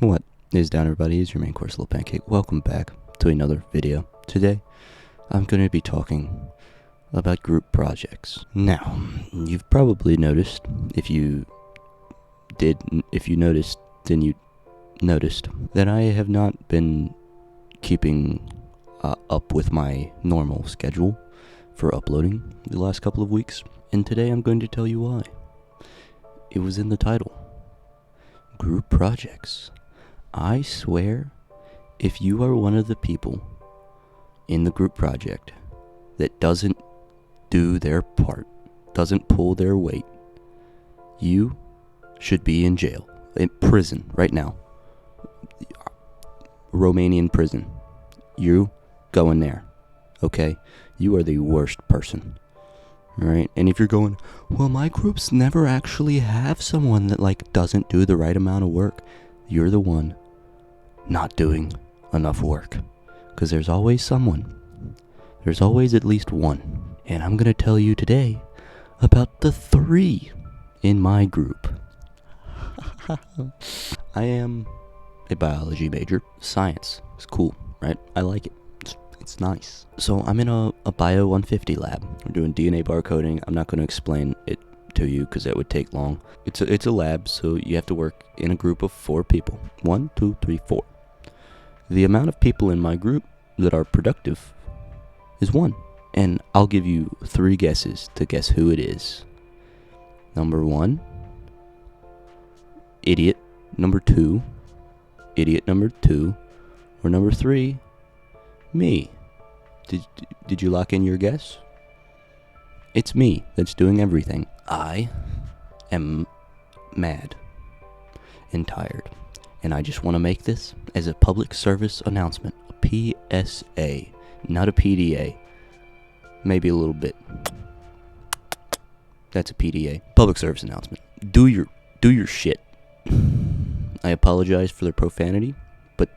What is down, everybody? It's your main course, Little Pancake. Welcome back to another video. Today, I'm going to be talking about group projects. Now, you've probably noticed, if you noticed, then you noticed that I have not been keeping up with my normal schedule for uploading the last couple of weeks. And today I'm going to tell you why. It was in the title. Group projects. I swear, if you are one of the people in the group project that doesn't do their part, doesn't pull their weight, you should be in jail, in prison right now. Romanian prison. You go in there, okay? You are the worst person. Alright, and if you're going, well, my groups never actually have someone that doesn't do the right amount of work, you're the one not doing enough work. Because there's always someone. There's always at least one. And I'm going to tell you today about the 3 in my group. I am a biology major. Science is cool, right? I like it. It's nice. So I'm in a Bio 150 lab. We're doing DNA barcoding. I'm not going to explain it to you because that would take long. It's a lab, so you have to work in a group of 4 people. 1, 2, 3, 4. The amount of people in my group that are productive is 1. And I'll give you 3 guesses to guess who it is. Number 1, idiot. Number 2, idiot number 2. Or number 3, me. Did you lock in your guess? It's me that's doing everything. I am mad and tired. And I just want to make this as a public service announcement. A PSA, not a PDA. Maybe a little bit. That's a PDA. Public service announcement. Do your shit. I apologize for the profanity, but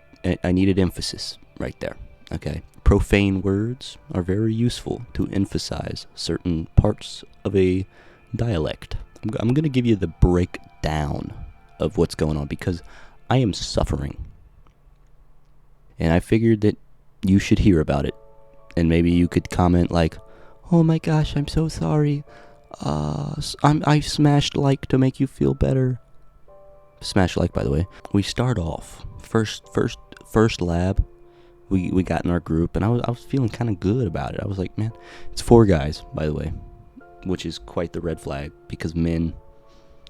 I needed emphasis right there. Okay? Profane words are very useful to emphasize certain parts of a dialect. I'm going to give you the breakdown of what's going on because I am suffering. And I figured that you should hear about it. And maybe you could comment like, oh my gosh, I'm so sorry. I smashed like to make you feel better. Smash like, by the way. We start off. First lab. We got in our group, and I was feeling kind of good about it. I was like, man, it's 4 guys, by the way, which is quite the red flag, because men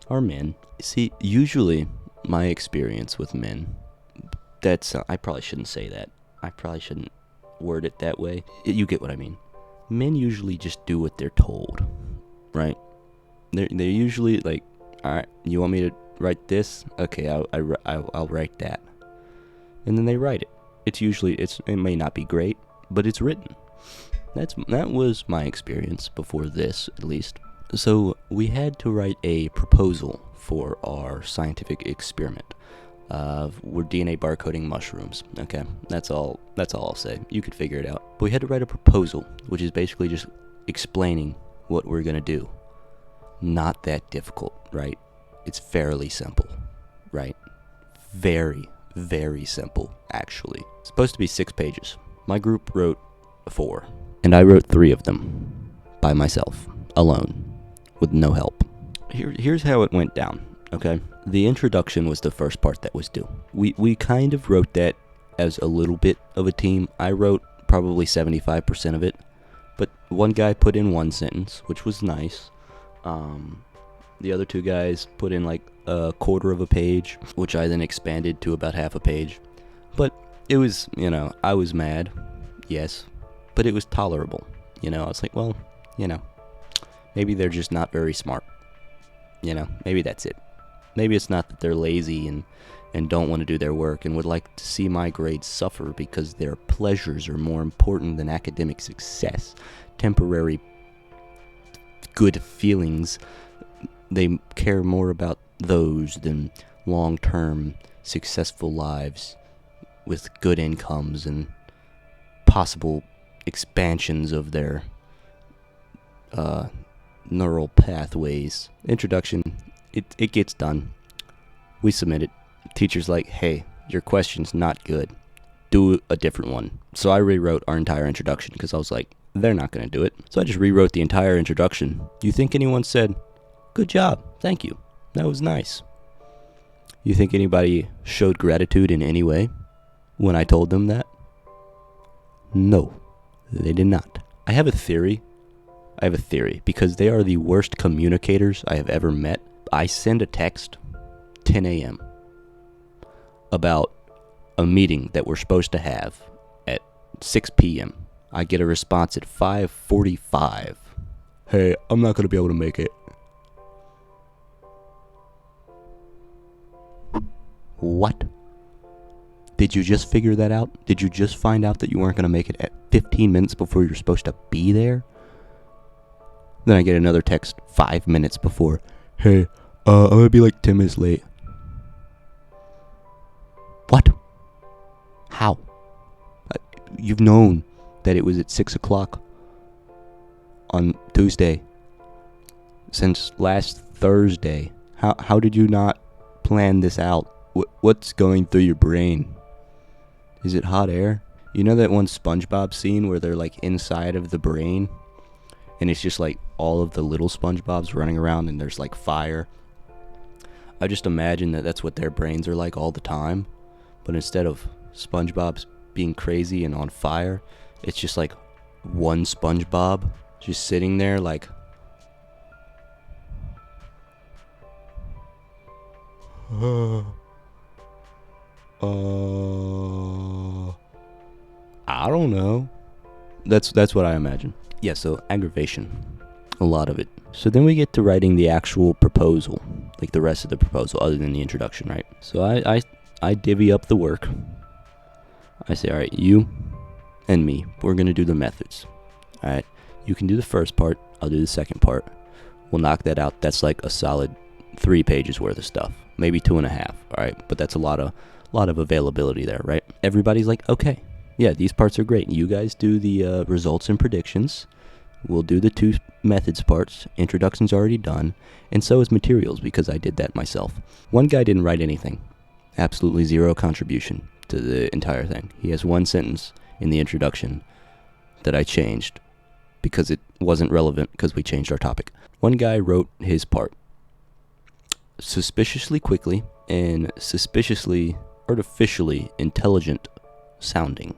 are men. See, usually, my experience with men, I probably shouldn't say that. I probably shouldn't word it that way. You get what I mean. Men usually just do what they're told, right? They're usually like, all right, you want me to write this? Okay, I'll write that. And then they write it. It may not be great, but it's written. That was my experience before this, at least. So we had to write a proposal for our scientific experiment. We're DNA barcoding mushrooms. Okay, that's all I'll say. You could figure it out. But we had to write a proposal, which is basically just explaining what we're gonna do. Not that difficult, right? It's fairly simple, right? Very, very simple, actually. It's supposed to be 6 pages. My group wrote 4, and I wrote 3 of them by myself, alone, with no help. Here's how it went down, okay? The introduction was the first part that was due. We kind of wrote that as a little bit of a team. I wrote probably 75% of it, but one guy put in 1 sentence, which was nice. The other 2 guys put in like a quarter of a page, which I then expanded to about half a page. But it was, I was mad, yes, but it was tolerable. I was like, well, maybe they're just not very smart. Maybe that's it. Maybe it's not that they're lazy and don't want to do their work and would like to see my grades suffer because their pleasures are more important than academic success. Temporary good feelings, they care more about those than long-term successful lives with good incomes and possible expansions of their neural pathways. Introduction, it gets done. We submit it. Teacher's like, hey, your question's not good. Do a different one. So I rewrote our entire introduction because I was like, they're not going to do it. So I just rewrote the entire introduction. You think anyone said, good job, thank you, that was nice? You think anybody showed gratitude in any way when I told them that? No, they did not. I have a theory, because they are the worst communicators I have ever met. I send a text 10 a.m. about a meeting that we're supposed to have at 6 p.m. I get a response at 5:45. Hey, I'm not going to be able to make it. What? Did you just figure that out? Did you just find out that you weren't going to make it at 15 minutes before you're supposed to be there? Then I get another text 5 minutes before. Hey, I'm going to be like 10 minutes late. What? How? You've known that it was at 6 o'clock on Tuesday since last Thursday. How did you not plan this out? What's going through your brain? Is it hot air? You know that one SpongeBob scene where they're like inside of the brain and it's just like all of the little SpongeBobs running around and there's like fire? I just imagine that that's what their brains are like all the time, but instead of SpongeBob's being crazy and on fire, it's just like one SpongeBob just sitting there like, I don't know. That's what I imagine. Yeah, so aggravation. A lot of it. So then we get to writing the actual proposal, like the rest of the proposal other than the introduction, right? So I divvy up the work. I say, all right, you and me, we're going to do the methods. All right, you can do the first part, I'll do the second part. We'll knock that out. That's like a solid 3 pages worth of stuff, maybe 2.5. All right, but that's a lot of availability there, right? Everybody's like, okay, yeah, these parts are great. You guys do the results and predictions. We'll do the 2 methods parts. Introduction's already done, and so is materials because I did that myself. One guy didn't write anything. Absolutely zero contribution to the entire thing. He has 1 sentence in the introduction that I changed because it wasn't relevant because we changed our topic. One guy wrote his part suspiciously quickly and suspiciously artificially intelligent sounding,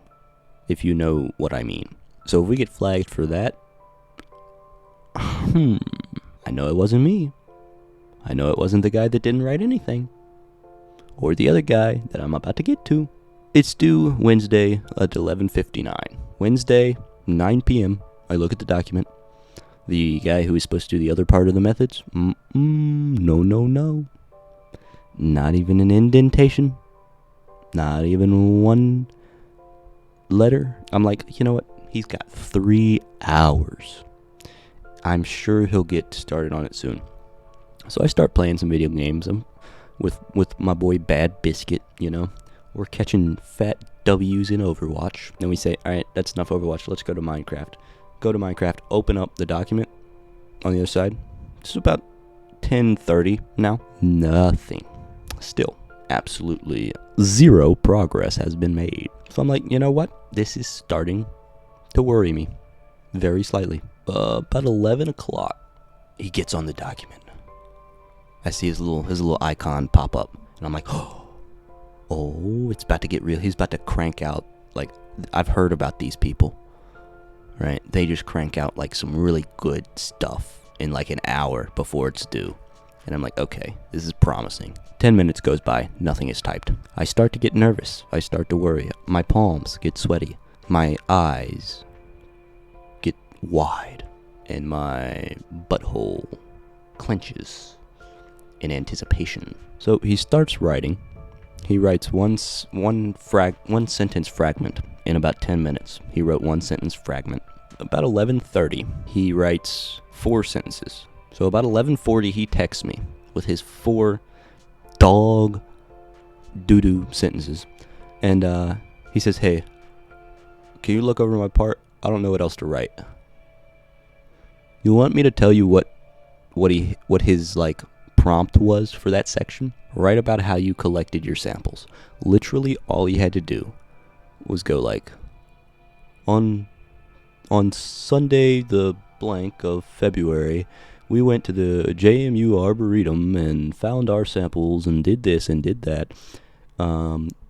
if you know what I mean. So if we get flagged for that, I know it wasn't me. I know it wasn't the guy that didn't write anything, or the other guy that I'm about to get to. It's due Wednesday at 11:59. Wednesday, 9 p.m. I look at the document. The guy who is supposed to do the other part of the methods, no. Not even an indentation. Not even 1 letter. I'm like, you know what? He's got 3 hours. I'm sure he'll get started on it soon. So I start playing some video games with my boy Bad Biscuit, you know. We're catching fat W's in Overwatch. Then we say, alright, that's enough Overwatch. Let's go to Minecraft. Go to Minecraft, open up the document on the other side. It's about 10:30 now. Nothing. Still, absolutely zero progress has been made. So I'm like, you know what? This is starting to worry me very slightly. About 11 o'clock, he gets on the document. I see his little icon pop up, and I'm like, oh, it's about to get real. He's about to crank out, like, I've heard about these people, right? They just crank out, like, some really good stuff in, like, an hour before it's due. And I'm like, okay, this is promising. 10 minutes goes by, nothing is typed. I start to get nervous. I start to worry. My palms get sweaty. My eyes get wide. And my butthole clenches in anticipation. So he starts writing. He writes one sentence fragment in about 10 minutes. He wrote 1 sentence fragment. About 11:30, he writes 4 sentences. So about 11:40, he texts me with his 4 dog doo-doo sentences. And he says, hey, can you look over my part? I don't know what else to write. You want me to tell you what his, like, prompt was for that section. Write about how you collected your samples. Literally all you had to do was go like, on Sunday the blank of February, we went to the JMU Arboretum and found our samples and did this and did that.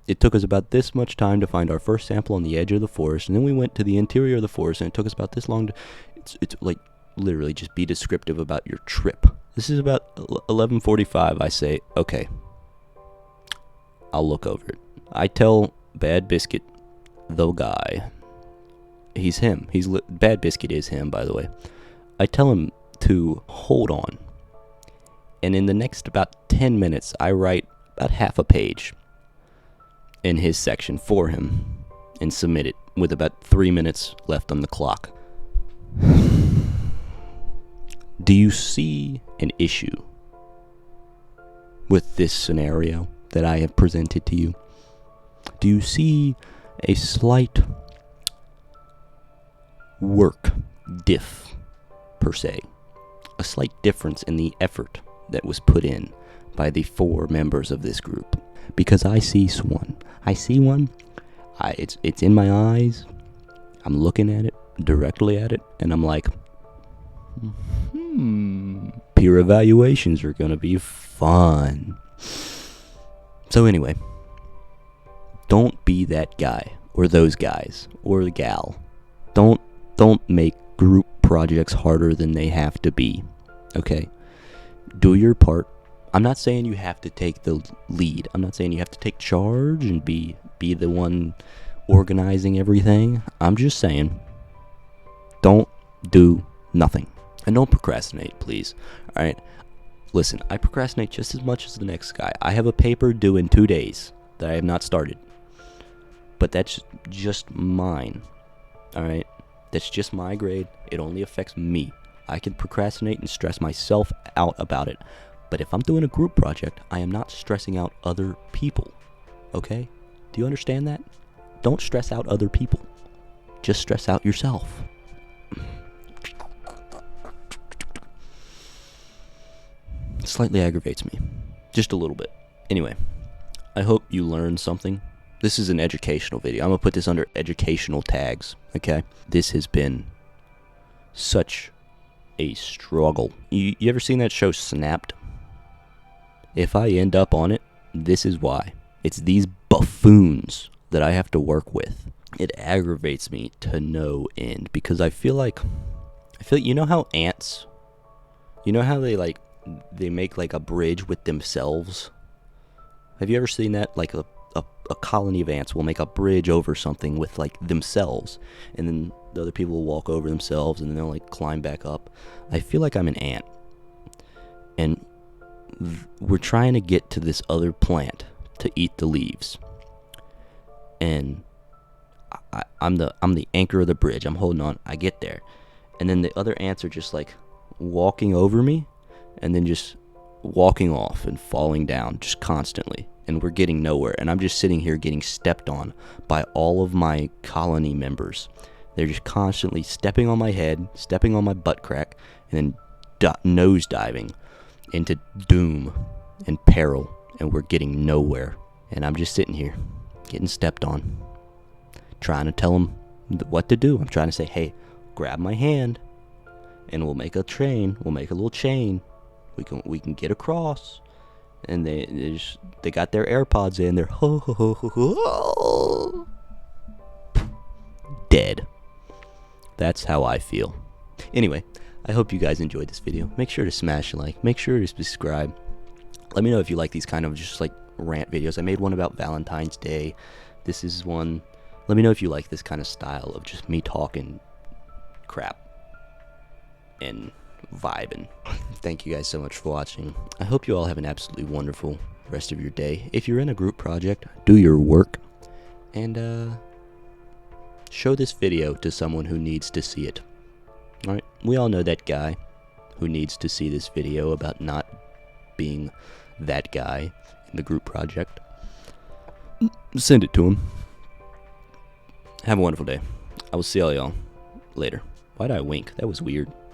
It took us about this much time to find our first sample on the edge of the forest, and then we went to the interior of the forest, and it took us about this long to... It's like, literally, just be descriptive about your trip. This is about 11:45. I say, okay, I'll look over it. I tell Bad Biscuit, the guy, he's him. Bad Biscuit is him, by the way. I tell him to hold on. And in the next about 10 minutes, I write about half a page in his section for him and submit it with about 3 minutes left on the clock. Do you see an issue with this scenario that I have presented to you? Do you see a slight work diff, per se? A slight difference in the effort that was put in by the 4 members of this group? Because I see one. It's in my eyes. I'm looking at it, directly at it, and I'm like, peer evaluations are gonna be fun. So anyway, don't be that guy, or those guys, or the gal. Don't make group projects harder than they have to be, okay? Do your part. I'm not saying you have to take the lead. I'm not saying you have to take charge and be the one organizing everything. I'm just saying, don't do nothing. And don't procrastinate, please. Alright? Listen, I procrastinate just as much as the next guy. I have a paper due in 2 days that I have not started. But that's just mine. Alright? That's just my grade. It only affects me. I can procrastinate and stress myself out about it. But if I'm doing a group project, I am not stressing out other people. Okay? Do you understand that? Don't stress out other people. Just stress out yourself. It slightly aggravates me. Just a little bit. Anyway, I hope you learned something. This is an educational video. I'm going to put this under educational tags. Okay? This has been such a struggle. You ever seen that show Snapped? If I end up on it, this is why. It's these buffoons that I have to work with. It aggravates me to no end because I feel like, you know how ants, you know how they make like a bridge with themselves? Have you ever seen that? Like a colony of ants will make a bridge over something with like themselves, and then the other people will walk over themselves and then they'll like climb back up. I feel like I'm an ant, and we're trying to get to this other plant to eat the leaves, and I'm the anchor of the bridge. I'm holding on. I get there, and then the other ants are just like walking over me and then just walking off and falling down just constantly, and we're getting nowhere, and I'm just sitting here getting stepped on by all of my colony members. They're just constantly stepping on my head, stepping on my butt crack, and then nose diving into doom and peril, and we're getting nowhere. And I'm just sitting here getting stepped on, trying to tell them what to do. I'm trying to say, hey, grab my hand and we'll make a train. We'll make a little chain. We can get across. And they got their AirPods in. They're ho ho ho ho ho, dead. That's how I feel. Anyway, I hope you guys enjoyed this video. Make sure to smash a like. Make sure to subscribe. Let me know if you like these kind of just like rant videos. I made one about Valentine's Day. This is one. Let me know if you like this kind of style of just me talking crap and vibing. Thank you guys so much for watching. I hope you all have an absolutely wonderful rest of your day. If you're in a group project, do your work and show this video to someone who needs to see it. Alright, we all know that guy who needs to see this video about not being that guy in the group project. Send it to him. Have a wonderful day. I will see all y'all later. Why did I wink? That was weird.